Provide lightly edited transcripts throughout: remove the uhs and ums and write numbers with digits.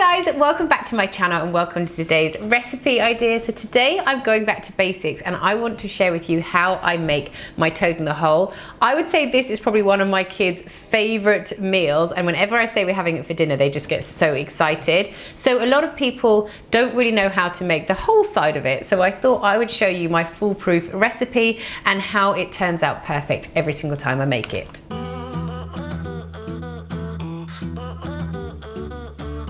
Hi guys, welcome back to my channel and welcome to today's recipe idea. So today I'm going back to basics and I want to share with you how I make my toad in the hole. I would say this is probably one of my kids' favorite meals, and whenever I say we're having it for dinner they just get so excited. So a lot of people don't really know how to make the whole side of it, so I thought I would show you my foolproof recipe and how it turns out perfect every single time I make it.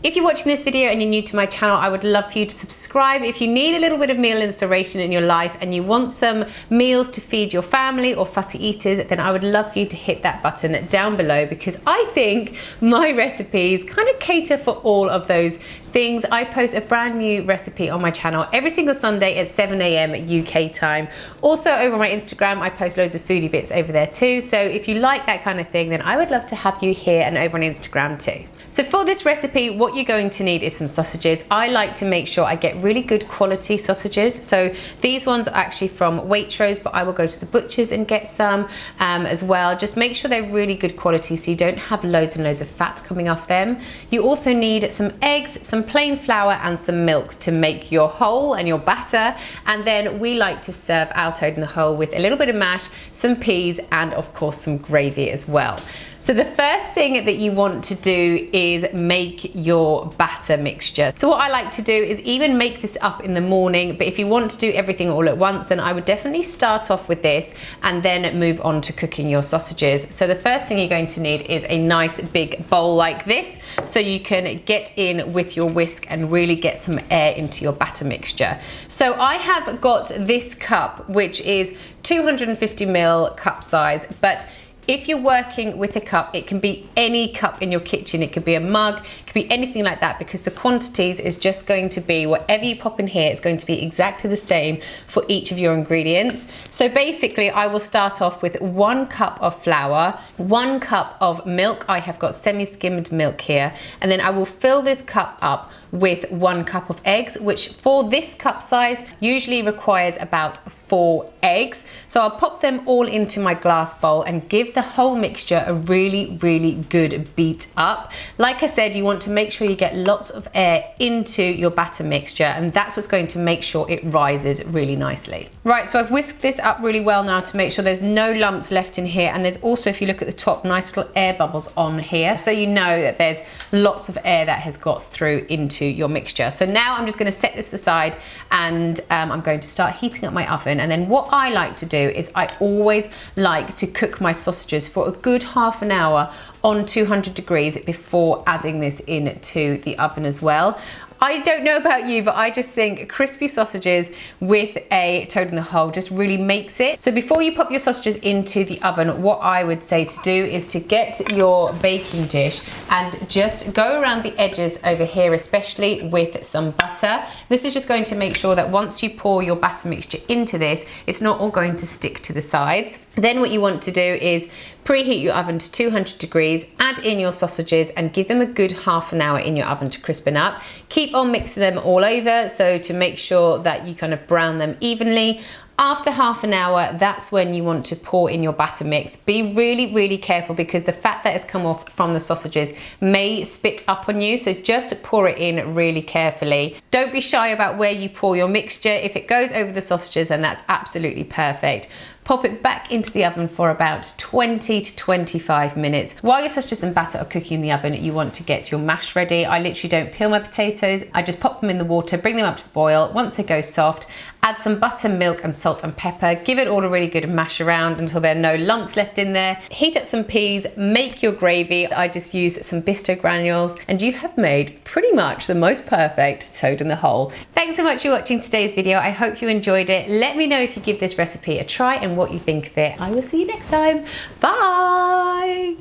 If you're watching this video and you're new to my channel, I would love for you to subscribe. If you need a little bit of meal inspiration in your life and you want some meals to feed your family or fussy eaters, then I would love for you to hit that button down below, because I think my recipes kind of cater for all of those things. I post a brand new recipe on my channel every single Sunday at 7 AM UK time. Also over my Instagram, I post loads of foodie bits over there too. So if you like that kind of thing, then I would love to have you here and over on Instagram too. So for this recipe, what you're going to need is some sausages. I like to make sure I get really good quality sausages. So these ones are actually from Waitrose, but I will go to the butcher's and get some as well. Just make sure they're really good quality so you don't have loads and loads of fat coming off them. You also need some eggs, some plain flour and some milk to make your hole and your batter. And then we like to serve our toad in the hole with a little bit of mash, some peas, and of course some gravy as well. So the first thing that you want to do is make your batter mixture. So what I like to do is even make this up in the morning, but if you want to do everything all at once, then I would definitely start off with this and then move on to cooking your sausages. So the first thing you're going to need is a nice big bowl like this, so you can get in with your whisk and really get some air into your batter mixture. So I have got this cup, which is 250 ml cup size, but if you're working with a cup, it can be any cup in your kitchen. It could be a mug, it could be anything like that, because the quantities is just going to be whatever you pop in here, it's going to be exactly the same for each of your ingredients. So basically I will start off with 1 cup of flour, 1 cup of milk. I have got semi-skimmed milk here, and then I will fill this cup up with 1 cup of eggs, which for this cup size usually requires about 4 eggs. So I'll pop them all into my glass bowl and give the whole mixture a really good beat up. Like I said, you want to make sure you get lots of air into your batter mixture, and that's what's going to make sure it rises really nicely. Right, so I've whisked this up really well now to make sure there's no lumps left in here, and there's also, if you look at the top, nice little air bubbles on here, so you know that there's lots of air that has got through into your mixture. So now I'm just going to set this aside, and I'm going to start heating up my oven. And then what I like to do is I always like to cook my sausages for a good half an hour on 200 degrees before adding this into the oven as well. I don't know about you, but I just think crispy sausages with a toad in the hole just really makes it. So before you pop your sausages into the oven, what I would say to do is to get your baking dish and just go around the edges over here, especially with some butter. This is just going to make sure that once you pour your batter mixture into this, it's not all going to stick to the sides. Then what you want to do is preheat your oven to 200 degrees, add in your sausages and give them a good half an hour in your oven to crispen up. Keep on mixing them all over, so to make sure that you kind of brown them evenly. After half an hour, that's when you want to pour in your batter mix. Be really careful, because the fat that has come off from the sausages may spit up on you, so just pour it in really carefully. Don't be shy about where you pour your mixture. If it goes over the sausages, then that's absolutely perfect. Pop it back into the oven for about 20 to 25 minutes. While your sausages and batter are cooking in the oven, you want to get your mash ready. I literally don't peel my potatoes. I just pop them in the water, bring them up to the boil. Once they go soft, add some butter, milk and salt and pepper. Give it all a really good mash around until there are no lumps left in there. Heat up some peas, make your gravy. I just use some Bisto granules, and you have made pretty much the most perfect toad in the hole. Thanks so much for watching today's video. I hope you enjoyed it. Let me know if you give this recipe a try and what you think of it. I will see you next time. Bye.